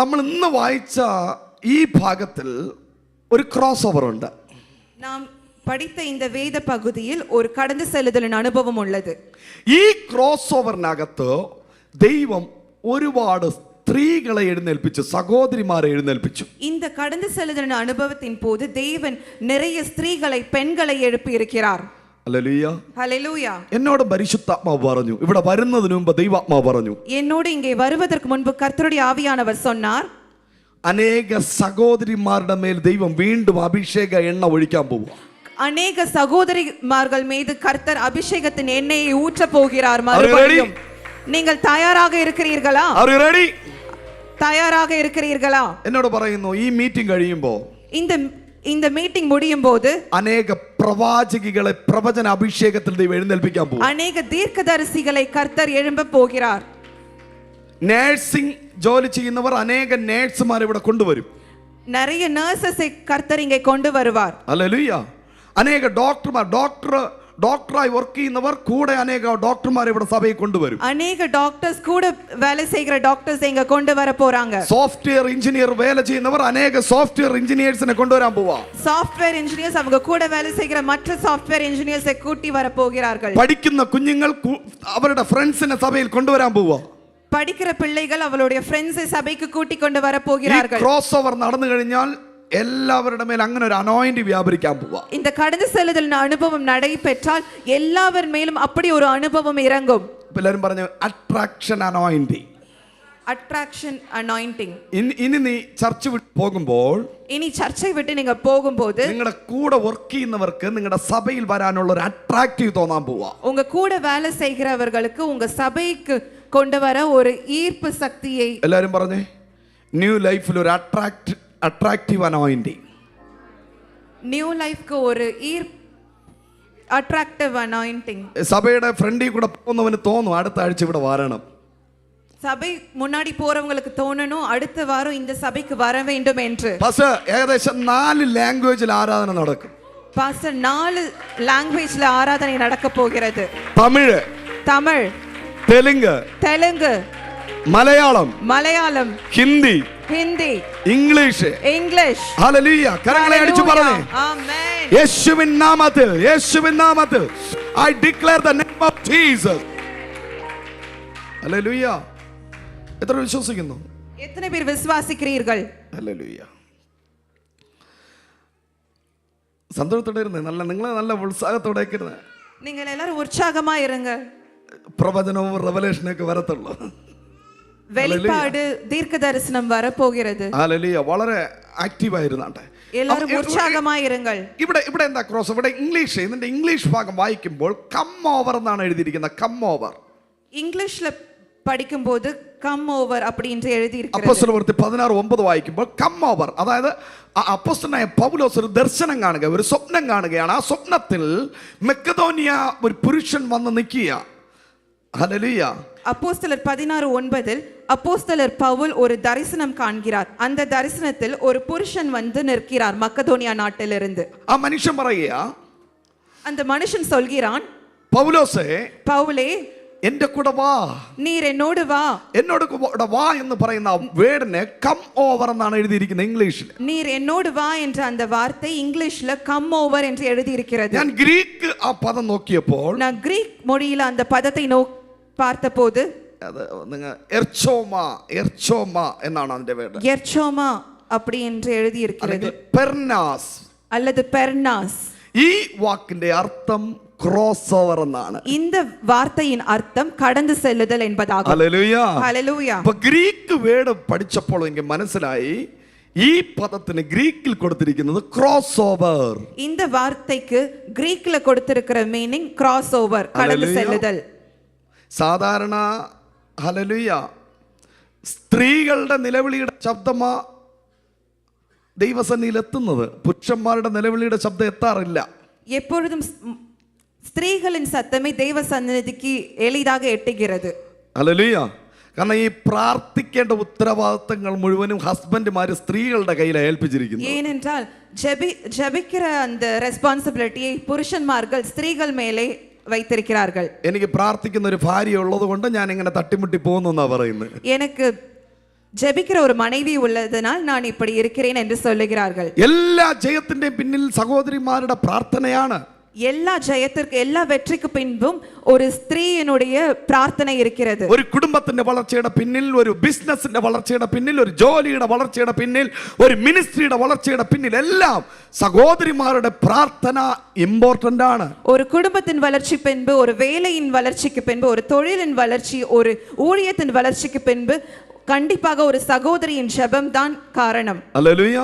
നമ്മൾ ഇന്ന് വായിച്ച ഈ ഭാഗത്തിൽ ഒരു ക്രോസ് ഓവർ ഉണ്ട്. நாம் படித்த இந்த வேத பகுதியில் ஒரு கடந்து செல்லுதலின் அனுபவம் உள்ளது. ഈ ക്രോസ് ഓവറിനകത്ത് ദൈവം ഒരുപാട് സ്ത്രീകളെ എഴുന്നേൽപ്പിച്ചു, സഹോദരിമാരെ എഴുന്നേൽപ്പിച്ചു. இந்த கடந்து செல்லுதலின் அனுபவத்தின் போது தேவன் நிறைய ஸ்திரீகளை பெண்களை எழுப்பி இருக்கிறார். ഹല്ലേലൂയ ஹல்லேலூயா. എന്നോട് പരിശുദ്ധാത്മാവ് പറഞ്ഞു, ഇവിടെ വരുന്നതിന് മുമ്പ് ദൈവാത്മാവ് പറഞ്ഞു, என்னோடு இங்கே வருவதற்கு முன்பு கர்த்தருடைய ஆவியானவர் சொன்னார், അനേക സഹോദരിമാരുടെ മേൽ ദൈവം വീണ്ടും അഭിഷേക എണ്ണ ഒഴിക്കാൻ പോവുക. அநேக சகோதரிமார்கள் மீது கர்த்தர் அபிஷேகத்தின் எண்ணெயை ஊற்ற போகிறார் மறுபடியும். நீங்கள் தயாராக இருக்கிறீர்களா? தயாராக இருக்கிறீர்களா? എന്നോട് പറയുന്നു, ഈ മീറ്റിംഗ് കഴിയുമ്പോൾ இந்த மீட்டிங் முடியும் போது അനേക പ്രവാചകികളെ പ്രവചന അഭിഷേകത്തിൽ ദൈവം എഴുന്നേൽപ്പിക്കാൻ പോകും. അനേക ദീർഘദർശികളെ കർത്തർ എഴുമ്പ പോകുகிறார். നഴ്സിംഗ് ജോലി ചെയ്യുന്നവർ അനേക നഴ്സുമാരെ ഇവിടെ കൊണ്ടുവരും. நிறைய நர்சஸை கர்த்தர் இங்கே கொண்டு வருவார். ഹല്ലേലൂയ. അനേക ഡോക്ടറായി വർക്ക് ചെയ്യുന്നവർ കൂടെ അനേക ഡോക്ടർമാരെ ഇവിടെ സഭയിൽ കൊണ്ടുവരും. അനേക ഡോക്ടേഴ്സ് கூட வேலை செய்கிற டாக்டர்ஸ் இங்க கொண்டு வர போறாங்க. സോഫ്റ്റ്വെയർ എഞ്ചിനീയർ വേല ചെയ്യുന്നവർ അനേക സോഫ്റ്റ്വെയർ എഞ്ചിനീയേഴ്സിനെ കൊണ്ടുവരാൻ പോവാ. സോഫ്റ്റ്വെയർ എഞ്ചിനീയേഴ്സ് அவங்க கூட வேலை செய்கிற மற்ற സോഫ്റ്റ്വെയർ എഞ്ചിനീയേഴ്ஸை கூட்டி வர போகிறார்கள். പഠിക്കുന്ന കുഞ്ഞുങ്ങൾ അവരുടെ ഫ്രണ്ട്സിനെ സഭയിൽ കൊണ്ടുവരാൻ പോവാ. പഠിക്കുന്ന പിള്ളേകൾ അവളുടെ ഫ്രണ്ട്സെ സഭയ്ക്ക് കൂട്ടി കൊണ്ട് വര പോകുகிறார்கள். ക്രോസ് ഓവർ നടന്നു കഴിഞ്ഞാൽ എല്ലാവരുടെ മേൽ അങ്ങനെ ഒരു അനോയിന്റിംഗ് വ്യാപരിക്കാൻ പോവാ. இந்த கடந்து செல்லுதல் அனுபவம் நடைபெற்றால் எல்லாவர் மேலும் அப்படி ஒரு அனுபவம் இறங்கும். എല്ലാവരും പറഞ്ഞു അട്രാക്ഷൻ അനോയിന്റിംഗ്. Attraction anointing. ഇനി നീ ചർച്ച് വിട്ട് പോകുമ്പോൾ, ഇനി ചർച്ചை വിട്ട് നിങ്ങൾ പോകുമ്പോൾ നിങ്ങളുടെ കൂടെ വർക്ക് ചെയ്യുന്നവർക്ക് നിങ്ങളുടെ സഭയിൽ വരാനുള്ള ഒരു അട്രാക്റ്റീവ് തോന്നാൻ പോവാ. உங்க கூட வேலை செய்கிறவர்களுக்கு உங்க சபைக்கு கொண்டு வர ஒரு ஈர்ப்பு சக்தியை. എല്ലാവരും പറഞ്ഞേ, ന്യൂ ലൈഫിൽ ഒരു അട്രാക്റ്റീവ് അനോയിന്റിംഗ്. ന്യൂ ലൈഫ്ക്ക് ഒരു അട്രാക്റ്റീവ് അനോയിന്റിംഗ്. സഭയുടെ ഫ്രണ്ടിൽ കൂടെ പോകുന്നവന് തോന്നും അടുത്ത ആഴ്ച ഇവിടെ വരണം. சபை முன்னாடி போறவங்களுக்கு தோணணும் அடுத்த வாரம் இந்த சபைக்கு வர வேண்டும் என்று. പാസ്റ്റർ, ഏകദേശം 4 ലാംഗ്വേജിൽ ആരാധന നടക്കും. பாஸ்டர் 4 ലാംഗ്വേജിൽ ആരാധന നടക്ക പോകുகிறது. തമിഴ്, തെലുങ്ക്, മലയാളം, ഹിന്ദി, ഇംഗ്ലീഷ്. ഹല്ലേലൂയ. കരങ്ങളെ അടിച്ചു പറഞ്ഞേ, ആമേൻ. യേശുവിൻ നാമത്തിൽ I declare the name of Jesus. Hallelujah. എത്ര വിശ്വസിക്കുന്നു? എത്ര പേർ വിശ്വസിக்கிறீர்கள்? ഹല്ലേലൂയ. സന്തോഷത്തോടെ ഇരുന്നേ, നിങ്ങൾ നല്ല ഉത്സാഹത്തോടെ ഇരുന്നേ. നിങ്ങൾ എല്ലാവരും ഉത്സാഹമായി ഇരുங்க. പ്രവചനവും റെവലേഷനൊക്കെ വരത്തുള്ളൂ. വെളിപ്പാട് ദീർഘദർശനം വരപ്പോകുന്നത്. ഹല്ലേലൂയ. വളരെ ആക്റ്റീവ് ആയിരുന്നാട്ടെ. എല്ലാവരും ഉത്സാഹമായി ഇരുങ്ങൾ. ഇവിടെ എന്താ ക്രോസ്? ഇവിടെ ഇതിന്റെ ഇംഗ്ലീഷ് ഭാഗം വായിക്കുമ്പോൾ കം ഓവർ എന്നാണ് എഴുതിയിരിക്കുന്നത്. കം ഓവർ ഇംഗ്ലീഷിൽ പഠിക്കുമ്പോൾ കം ഓവർ அப்படின்னு എഴുതിയിരിക്കുന്നത്. അപ്പോസ്തലപ്രവൃത്തി 16:9 വായിക്കുമ്പോൾ കം ഓവർ, അതായത് അപ്പോസ്തലനായ പൗലോസ് ഒരു ദർശനം കാണുക, ഒരു സ്വപ്നം കാണുകയാണ്. ആ സ്വപ്നത്തിൽ മക്കെദോനിയ ഒരു പുരുഷൻ വന്ന് നിൽക്കുക. ഹല്ലേലൂയ. அப்போஸ்தலர் 16:9 அப்போஸ்தலர் பவுல் ஒரு தரிசனம் காண்கிறார். அந்த தரிசனத்தில் ஒரு புருஷன் வந்து நிற்கிறார் மக்கதோனியா நாட்டிலிருந்து. ആ മനുഷ്യൻ പറയുക, அந்த மனுஷன் சொல்கிறான், പൗലേ എന്റെ കൂടെ വാ, നീർ എന്നോട് വാ. എന്നോട് വാ എന്ന് പറയുന്ന വേർഡിനെ കം ഓവർ എന്നാണ് എഴുതിയിരിക്കുന്നത് ഇംഗ്ലീഷിൽ. നീർ എന്നോട് വാ എன்ற அந்த വാர்த்தை ഇംഗ്ലീഷിൽ കം ഓവർ என்று எழுதியிருக்கிறது. ഞാൻ ഗ്രീക്ക് ആ പദം നോക്കിയപ്പോൾ, நான் கிரீக் மொழியில் அந்த பதத்தை பார்த்தபோது അത് നിങ്ങൾ എർച്ചോമ എന്നാണ് അതിന്റെ വേർഡ്. എർച്ചോമ அப்படி என்று எழுதியிருக்கிறது. പെർനാസ് அல்லது பெர்னாஸ். ഈ വാക്കിന്റെ അർത്ഥം ക്രോസ് ഓവർ എന്നാണ്. இந்த வார்த்தையின் அர்த்தம் கடந்து செல்லுதல் என்பதாகும். ഹല്ലേലൂയ. ഹല്ലേലൂയ. അപ്പോൾ ഗ്രീക്ക് വേർഡ് പഠിച്ചപ്പോൾ എനിക്ക് മനസ്സിലായി ഈ പദത്തിന് ഗ്രീക്കിൽ കൊടുത്തിരിക്കുന്നത് ക്രോസ് ഓവർ. இந்த வார்த்தைக்கு கிரீக்ல கொடுத்திருக்கிற மீனிங் கிராஸ் ஓவர், கடந்து செல்லுதல். സാധാരണ ഹല്ലേലൂയ സ്ത്രീകളുടെ നിലവിളിയുടെ ശബ്ദമാ ദൈവസന്നിധിയിൽ എത്തുന്നത്. പുരുഷന്മാരുടെ നിലവിളിയുടെ ശബ്ദം എത്താറില്ല. எப்பொழுதும் സ്ത്രീകളിன் സത്തമേ ദൈവസന്നിധിക്ക് എളിதாக എത്തുகிறது. ഹല്ലേലൂയ. കാരണം ഈ പ്രാർത്ഥിക്കേണ്ട ഉത്തരവാദിത്തങ്ങൾ മുഴുവനും ഹസ്ബൻഡുമാര് സ്ത്രീകളുടെ കയ്യിൽ ഏൽപ്പിച്ചിരിക്കുന്നു. ஏனென்றால் ஜெபிக்கிற அந்த ரெஸ்பான்சிபிலிட்டியை புருஷன்மார்கள் ஸ்திரீகள் மேலே வைத்திருக்கிறார்கள். എനിക്ക് പ്രാർത്ഥിക്കുന്ന ഒരു ഭാര്യ ഉള്ളത് കൊണ്ട് ഞാൻ ഇങ്ങനെ തട്ടിമുട്ടി പോകുന്നു എന്നാ പറയുന്നത്. எனக்கு ஜெபிக்கிற ஒரு மனைவி உள்ளதனால் நான் இப்படி இருக்கிறேன் என்று சொல்லுகிறார்கள். എല്ലാ ജയത്തിന്റെയും പിന്നിൽ സഹോദരിമാരുടെ പ്രാർത്ഥനയാണ്. எல்லா ஜெயத்திற்கு எல்லா வெற்றிக்கு பின்பும் ஒரு ஸ்திரீயினுடைய பிரார்த்தனை இருக்கிறது. ഒരു കുടുംബത്തിന്റെ വളർച്ചയുടെ പിന്നിൽ, ഒരു ബിസിനസിന്റെ വളർച്ചയുടെ പിന്നിൽ, ഒരു ജോലിയുടെ വളർച്ചയുടെ പിന്നിൽ, ഒരു മിനിസ്ട്രിയുടെ വളർച്ചയുടെ പിന്നിൽ എല്ലാം സഹോദരിമാരുടെ പ്രാർത്ഥന ഇമ്പോർട്ടന്റ് ആണ്. ஒரு குடும்பத்தின் வளர்ச்சி பின்பு, ஒரு வேலையின் வளர்ச்சிக்கு பின்பு, ஒரு தொழிலின் வளர்ச்சி, ஒரு ஊழியத்தின் வளர்ச்சிக்கு பின்பு கண்டிப்பாக ஒரு சகோதரியின் ஜெபம் தான் காரணம். ഹല്ലേലൂയ.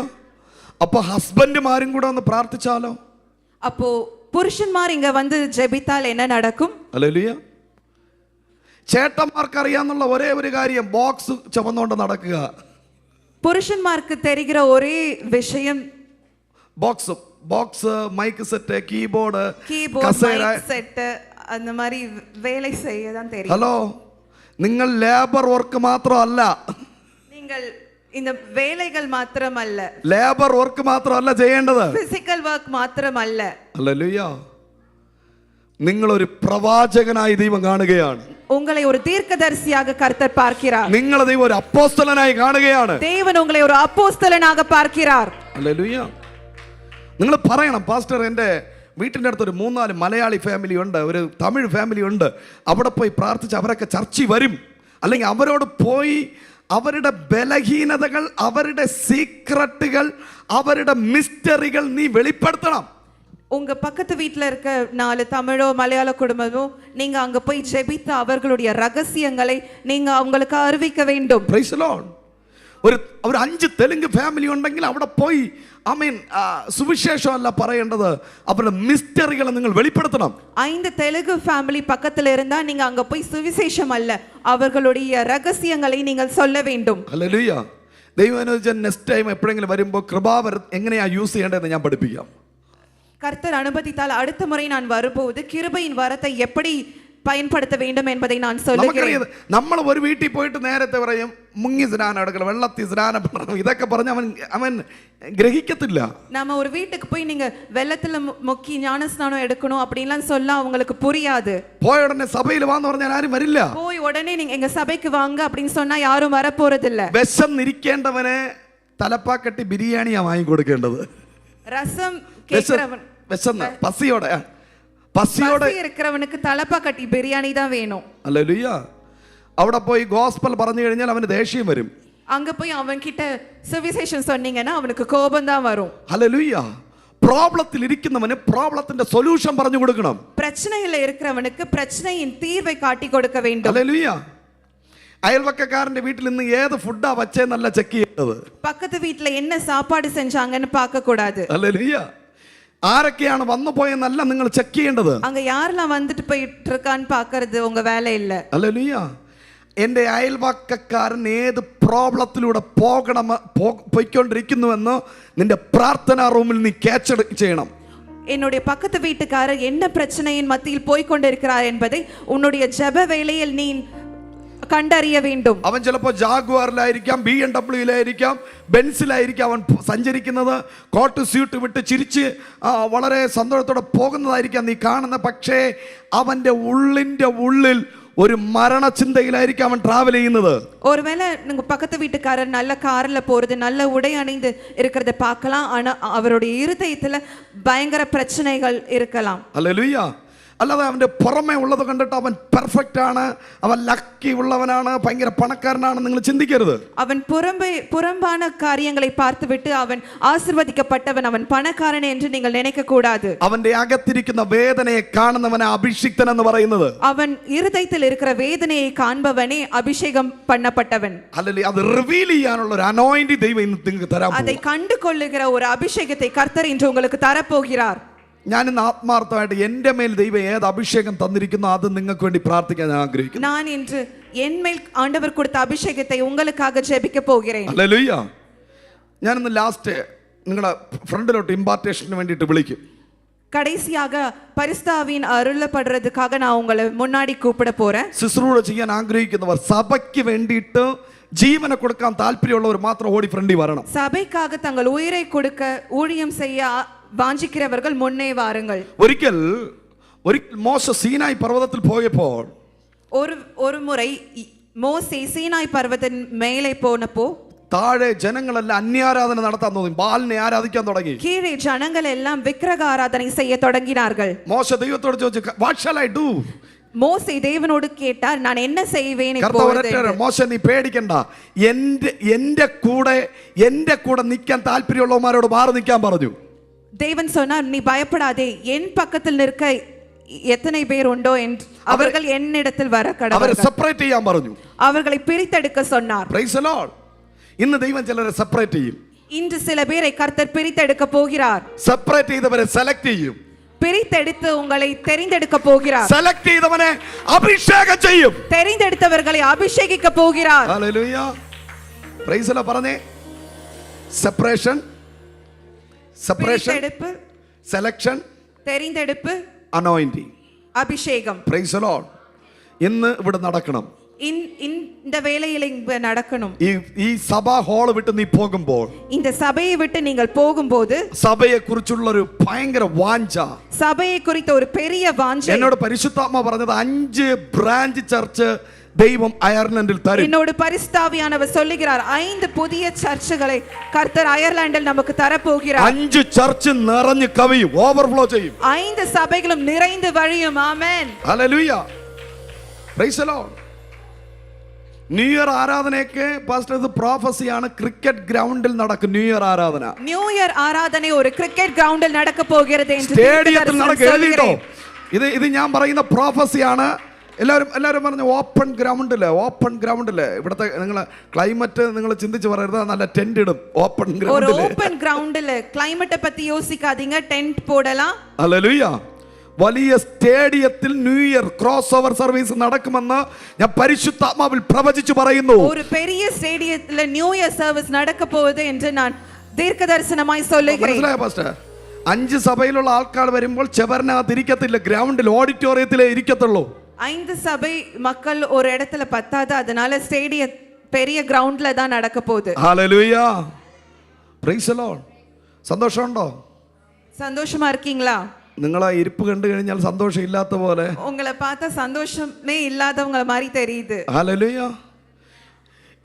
അപ്പോൾ ഹസ്ബൻഡുമാരും കൂടെ ഒന്ന് പ്രാർത്ഥിച്ചാലോ? அப்போ പുരുഷന്മാർ ഇങ്ങ വന്ന് ജപിത്താൽ என்ன നടക്കും? ഹല്ലേലൂയ. ചേട്ടന്മാർക്ക് അറിയാന്നുള്ള ഒരേ ഒരു കാര്യം ബോക്സ് ചുമന്നുകൊണ്ട് നടക്കുക. പുരുഷന്മാർക്ക് தெரிகிற ஒரே விஷயம் box mic set, keyboard, mic set, அந்த மாதிரி வேலை செய்ய தான் தெரியும். ഹലോ, നിങ്ങൾ ലേബർ വർക്ക് മാത്രമല്ല, നിങ്ങൾ இந்த வேலைகள் மாத்திரமல்ல, ലേബർ വർക്ക് മാത്രമല്ല ചെയ്യേണ്ടത്, ഫിസിക്കൽ വർക്ക് മാത്രമല്ല. ഹല്ലേലൂയ. നിങ്ങൾ ഒരു പ്രവാചകനായി ദൈവം കാണുകയാണ്. உங்களை ஒரு தீர்க்கதரிசியாக கர்த்தர் பார்க்கிறார். നിങ്ങളെ ദൈവം ഒരു അപ്പോസ്തലനായി കാണുകയാണ്. தேவன் உங்களை ஒரு அப்போஸ்தலனாக பார்க்கிறார். ഹല്ലേലൂയ. നിങ്ങൾ പറയണം, പാസ്റ്റർ എൻ്റെ വീട്ടിൻ്റെ അടുത്തൊരു 3-4 മലയാളി ഫാമിലി ഉണ്ട്, ഒരു തമിഴ് ഫാമിലി ഉണ്ട്, അവിടെ പോയി പ്രാർത്ഥിച്ച് അവരൊക്കെ ചർച്ചിൽ വരും. അല്ലെങ്കിൽ അവരോട് പോയി അവരുടെ ബലഹീനതകൾ, അവരുടെ സീക്രട്ടുകൾ, അവരുടെ മിസ്റ്ററികൾ നീ വെളിപ്പെടുത്തണം. உங்க பக்கத்து வீட்டில் இருக்க 4 தமிழோ மலையாள குடும்பமோ நீங்க அங்க போய் ஜெபித்து அவர்களுடைய ரகசியங்களை நீங்க அவங்களுக்கு அறிவிக்க வேண்டும். Praise the Lord. ഒരു 5 തെലുങ്ക് ഫാമിലി ഉണ്ടെങ്കിൽ അവിടെ പോയി സുവിശേഷമല്ല പറയേണ്ടത്, അവരുടെ മിസ്റ്ററികൾ നിങ്ങൾ വെളിപ്പെടുത്തണം. 5 தெலுங்கு ஃபேமிலி பக்கத்துல இருந்தா நீங்க அங்க போய் சுவிசேஷம் அல்ல, அவர்களுடைய ரகசியங்களை நீங்கள் சொல்ல வேண்டும். ഹല്ലേലൂയ. ദൈവം അനുവദിച്ചാൽ നെക്സ്റ്റ് ടൈം എപ്പോഴെങ്കിലും വരുമ്പോൾ കൃപാവരം എങ്ങനെയാ യൂസ് ചെയ്യേണ്ടതെന്ന് ഞാൻ പഠിപ്പിക്കാം. கர்த்தர் அனுமதித்தால் அடுத்த முறை நான் வரும்போது கிருபையின் வரத்தை எப்படி பயன்படுத்த வேண்டும் என்பதை நான் சொல்லுகிறேன். നമ്മൾ ഒരു വീട്ടിൽ പോയിട്ട് നേരത്തെ പറയും മുങ്ങി സ്നാനം എടുക്കണം, വെള്ളത്തിൽ സ്നാനം பண்ணணும், ഇതൊക്കെ പറഞ്ഞ് അവൻ ഗ്രഹിക്കത്തില്ല. நாம ஒரு வீட்டுக்கு போய் நீங்க வெள்ளத்துல முக்கி ஞான ஸ்நானம் எடுக்கணும் அப்படின்லாம் சொல்ல அவங்களுக்கு புரியாது. പോയ ഉടനെ സഭയിൽ വാന്ന് പറഞ്ഞാൽ ആരും വരില്ല. போய் உடனே நீங்க எங்க சபைக்கு வாங்க அப்படின்னு சொன்னா யாரும் வர போறதில்ல. വിശന്നിരിക്കേണ്ടവനെ തലപ്പാക്കട്ടി ബിരിയാണിയാ വാങ്ങി കൊടുക്കേണ്ടത്. ரசம் கேக்குறவன் വിശന്ന് പസിയോടെ இருக்கிறவனுக்கு தலப்பா கட்டி பிரியாணி தான் வேணும். ഹല്ലേലൂയ. അവിടെ പോയി ഗോസ്പൽ പറഞ്ഞു കഴിഞ്ഞാൽ അവന് ദേഷ്യം വരും. அங்க போய் அவன் கிட்ட சுவிசேஷம் சொன்னீங்கன்னா அவனுக்கு கோபம் தான் வரும். ഹല്ലേലൂയ. പ്രോബ്ലത്തിൽ ഇരിക്കുന്നവന് പ്രോബ്ലത്തിന്റെ സൊല്യൂഷൻ പറഞ്ഞു കൊടുക്കണം. பிரச்சனையில இருக்கிறவனுக்கு பிரச்சனையின் தீர்வை காட்டி கொடுக்க வேண்டும். ഹല്ലേലൂയ. അയൽവക്കക്കാരന്റെ വീട്ടിൽ നിന്ന് ഏത് ഫുഡാ വച്ചേന്നല്ല ചെക്ക് ചെയ്യേണ്ടത്. பக்கத்து வீட்ல என்ன சாப்பாடு செஞ்சாங்கன்னு பார்க்க கூடாது. ഹല്ലേലൂയ. ആരൊക്കെയാണ് വന്നു പോയെന്നല്ല നിങ്ങൾ ചെക്ക് ചെയ്യേണ്ടത്. அங்க யாரெல்லாம் வந்துட்டு போயிட்டு இருக்கான்னு பார்க்கிறது உங்க வேலை இல்ல. ഹല്ലേലൂയ. എൻ്റെ അയൽവക്കക്കാരൻ ഏത് പ്രോബ്ലത്തിലൂടെ പോയിക്കൊണ്ടിരിക്കുന്നുവെന്ന് നിന്റെ പ്രാർത്ഥനാ റൂമിൽ നീ ക്യാച്ച് ചെയ്യണം. என்னுடைய பக்கத்து வீட்டுக்காரர் என்ன பிரச்சனையின் மத்தியில் போய் கொண்டிருக்கிறார் என்பதை உன்னுடைய ஜெப வேளையில் நீ കണ്ടറിയ വേണ്ടും. അവൻ ചിലപ്പോൾ ജാഗ്വാറിലായിരിക്കാം, BMW-യിലായിരിക്കാം, ബെൻസിലായിരിക്കാം അവൻ സഞ്ചരിക്കുന്നത്. കോട്ട് സ്യൂട്ട് വിട്ട് ചിരിച്ച് വളരെ സന്തോഷത്തോടെ പോകുന്നതായിരിക്കാം നീ കാണുന്നത്. പക്ഷേ അവൻ്റെ ഉള്ളിൽ ഒരു മരണചിന്തയിലായിരിക്കും അവൻ ട്രാവൽ ചെയ്യുന്നത്. ஒருவேளை உங்க பக்கத்து வீட்டுக்காரர் நல்ல கார்ல போறது, நல்ல உடை அணிந்து இருக்கிறத பார்க்கலாம், ஆனா அவருடைய இருதயத்துல பயங்கர பிரச்சனைகள் இருக்கலாம். ഹല്ലേലൂയ. അല്ലാതെ അവൻ്റെ പുറമേ ഉള്ളത് കണ്ടിട്ട് അവൻ പെർഫെക്റ്റ് ആണ്, അവൻ ലക്കി ഉള്ളവനാണ്, ഭയങ്കര പണക്കാരനാണ് നിങ്ങൾ ചിന്തിക്കരുത്. അവൻ പുറമ്പാன காரியங்களை பார்த்துவிட்டு அவன் ஆசீர்வதிக்கப்பட்டவன், அவன் பணக்காரன் என்று நீங்கள் நினைக்க கூடாது. അവന്റെ അകത്തിരിക്കുന്ന വേദനയെ കാണുന്നവനെ അഭിഷിക്തൻ എന്ന് പറയുന്നത്. അവൻ இருதயத்தில் இருக்கிற வேதனையை காண்பவனே அபிஷேகம் பண்ணப்பட்டவன். ഹല്ലേലൂയ. അത് റിവീൽ ചെയ്യാനുള്ള ഒരു അനോയിന്റിംഗ് ദൈവം ഇന്ന് നിങ്ങൾക്ക് തരാൻ പോകുന്നു. அதை கண்டு கொள்ளுகிற ஒரு அபிஷேகத்தை கர்த்தர் இன்று உங்களுக்கு தரப்போகிறார். ഞാൻ ഇന്ന് ആത്മാർത്ഥമായിട്ട് എൻ്റെ മേൽ ദൈവം ഏത് അഭിഷേകം തന്നിരിക്കുന്നു അത് നിങ്ങൾക്ക് വേണ്ടി പ്രാർത്ഥിക്കാൻ ഞാൻ ആഗ്രഹിക്കുന്നു. நான் இன்று என் மேல் ஆண்டவர் கொடுத்த அபிஷேகத்தை உங்களுக்காக ஜெபிக்க போகிறேன். ഹല്ലേലൂയ. ഞാൻ ഇന്ന് ലാസ്റ്റ് നിങ്ങളുടെ ഫ്രണ്ടിലോട്ട് ഇമ്പാർട്ടേഷന് വേണ്ടിയിട്ട് വിളിക്കും. கடைசியாக பரிசுத்தாவின் அருளப்படுறதுக்காக நான் உங்களை முன்னாடி கூப்பிட போறேன். ശുശ്രൂഷ ചെയ്യാൻ ആഗ്രഹിക്കുന്നവർ, സഭയ്ക്ക് വേണ്ടിയിട്ട് ജീവനെ കൊടുക്കാൻ താല്പര്യമുള്ളവർ മാത്രം ഓടി ഫ്രണ്ടിൽ വരണം. சபைக்காக தங்கள் உயிரை கொடுக்க ஊழியம் செய்ய வாஞ்சிக்கிறவர்கள் முன்னே வாருங்கள். ഒരിക്കൽ മോശ സീനായി പർവ്വതത്തിൽ പോയപ്പോൾ ஒரு முறை മോശെ സീനായ് പർവ്വതത്തിന് മേലെ പോനപ്പോ താഴെ ജനങ്ങളെല്ലാം അന്യാരാധന നടത്താൻ തുടങ്ങി, ബാലിനെ ആരാധിക്കാൻ തുടങ്ങി. கீழே ஜனங்கள் எல்லாம் விக்கிரக ஆராதனை செய்ய தொடங்கினார்கள். മോശ ദൈവത്തോട് ചോദിച്ചു, what shall I do? மோசே தேவனோடு கேட்டார், நான் என்ன செய்வேன் കർത്താവ് இப்பொழுது? ഒരൊറ്റ, മോശ നീ പേടിക്കണ്ട, എന്റെ കൂടെ നിൽക്കാൻ താല്പര്യമുള്ളവന്മാരോട് മാറി നിൽക്കാൻ പറഞ്ഞു. தேவன் சொன்னார், நீ பயப்படாதே, என் பக்கத்தில் நிற்க எத்தனை பேர் உண்டோ என்று அவர்கள் என்னிடத்தில் வர അവരെ கடவுள் സെപ്പറേറ്റ് ചെയ്യാൻ പറഞ്ഞു. அவர்களை பிரித்தெடுக்க சொன்னார். Price the Lord. ഇന്ന് ദൈവം ചിലരെ സെപ്പറേറ്റ് ചെയ്യും. இன்று சில பேரை கர்த்தர் பிரித்தெடுக்க போகிறார். സെപ്പറേറ്റ് ചെയ്തവരെ സെലക്ട് ചെയ്യും. பிரித்தெடுத்து உங்களை தெரிந்தெடுக்க போகிறார். സെലക്ട് ചെയ്തവനെ അഭിഷേകം ചെയ്യും. தெரிந்தெடுத்தவர்களை அபிஷேகிக்க போகிறார். ഹല്ലേലൂയ. Praise the Lord. പറഞ്ഞേ, സെപ്പറേഷൻ, பிரித்தெடுப்பு, സെലക്ഷൻ, தெரிந்தெடுப்பு, അനോയിന്റിംഗ്. அபிஷேகம். Price the Lord. ഇന്ന് ഇവിടെ നടക്കണം. இந்த வேளையில் இங்கு நடக்கணும். ഈ സഭാ ഹാൾ വിട്ട് നീ പോകുമ്പോൾ, இந்த சபையை விட்டு நீங்கள் போகும்போது സഭയെ കുറിച്ചുള്ള ഒരു ഭയങ്കര വാഞ്ച, சபையை குறித்த ஒரு பெரிய வாஞ்சை എന്നോട് പരിശുദ്ധാത്മ പറഞ്ഞത് 5 ബ്രാഞ്ച് ചർച്ച് ദൈവം അയർലൻഡിൽ തരും. என்னோடு பரிசுத்தாவியானவர் சொல்லுகிறார், 5 புதிய சர்ச்சுகளை கர்த்தர் அயர்லாந்தில் நமக்கு தரப்போகிறார். 5 ചർച്ച് നിറഞ്ഞു കവിയും, ഓവർഫ്ലോ ചെയ്യും. 5 സഭകളും நிறைந்து வழியும். Amen. Hallelujah. Praise the Lord. New year ആരാധനയൊക്കെ പാസ്റ്റർ ഇത് പ്രോഫസിയാണ്. ക്രിക്കറ്റ് ഗ്രൗണ്ടിൽ നടക്കും ന്യൂ ഇയർ ആരാധന. நியூ இயர் ஆராதனை ஒரு கிரிக்கெட் கிரவுண்டில் நடக்க போகிறது என்று സ്റ്റേഡിയത്തിൽ നടക്കും. എഴുതിട്ടോ, சொல்கிறேன். ഇത് ഞാൻ പറയുന്ന പ്രോഫസിയാണ്. എല്ലാവരും പറഞ്ഞു ഓപ്പൺ ഗ്രൗണ്ടില് ഇവിടുത്തെ നിങ്ങൾ ക്ലൈമറ്റ് നിങ്ങൾ ചിന്തിച്ച് പറയരുത്, നല്ല ടെന്റ് ഇടും ഓപ്പൺ ஒரு ഗ്രൗണ്ടില്. ஓபன் கிரவுண்டில் கிளைமேட்டை பத்தி யோசிக்காதீங்க, டென்ட் போடலாம். ഹല്ലേലൂയ. വലിയ സ്റ്റേഡിയത്തിൽ new year cross over service നടക്കുമെന്ന് ഞാൻ പരിശുദ്ധാത്മാവിൽ പ്രവചിച്ചു പറയുന്നു. ஒரு பெரிய ஸ்டேடியத்துல நியூ இயர் சர்வீஸ் நடக்க போகுது என்று நான் தீர்க்கதரிசனமாய் சொல்லுகிறேன். മനസ്സിലായോ പാസ്റ്റർ? 5 സഭയിലുള്ള ആൾക്കാർ വരുമ്പോൾ ചെവറിനകത്ത് ഇരിക്കത്തില്ല, ഗ്രൗണ്ടിൽ ഓഡിറ്റോറിയത്തിലേ ഇരിക്കത്തുള്ളൂ. 5 சபை மக்கள் ஒரு இடத்துல பத்தாது, அதனால ஸ்டேடிய பெரிய கிரவுண்ட்ல தான் நடக்க போகுது. ഹല്ലേലൂയ. Praise the Lord. സന്തോഷമുണ്ടോ? சந்தோஷமா இருக்கீங்களா? നിങ്ങളെ ഇരിപ്പ് കണ്ടു കഴിഞ്ഞാൽ സന്തോഷം ഇല്ലാത്ത പോലെ. உங்களை பார்த்தா சந்தோஷமே இல்லாதவங்கள மாதிரி தெரியுது. ഹല്ലേലൂയ.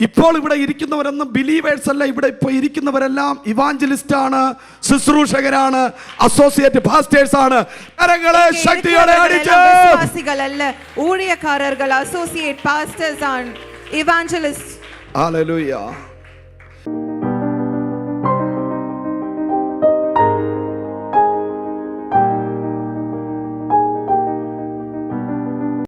ഇപ്പോൾ ഇവിടെ ഇരിക്കുന്നവരൊന്നും ബിലീവേഴ്സ് അല്ല. ഇവിടെ ഇപ്പോൾ ഇരിക്കുന്നവരെല്ലാം ഇവാഞ്ചലിസ്റ്റ് ആണ്, ശുശ്രൂഷകരാണ്, അസോസിയേറ്റ് പാസ്റ്റേഴ്സ് ആണ്. കരങ്ങളെ ശക്തിയോടെ അടിച്ച്. വിശ്വാസികൾ അല്ല, ஊழியக்காரர்கள், അസോസിയേറ്റ് പാസ്റ്റേഴ്സ് ആണ്, ഇവാഞ്ചലിസ്റ്റ്. ഹല്ലേലൂയ.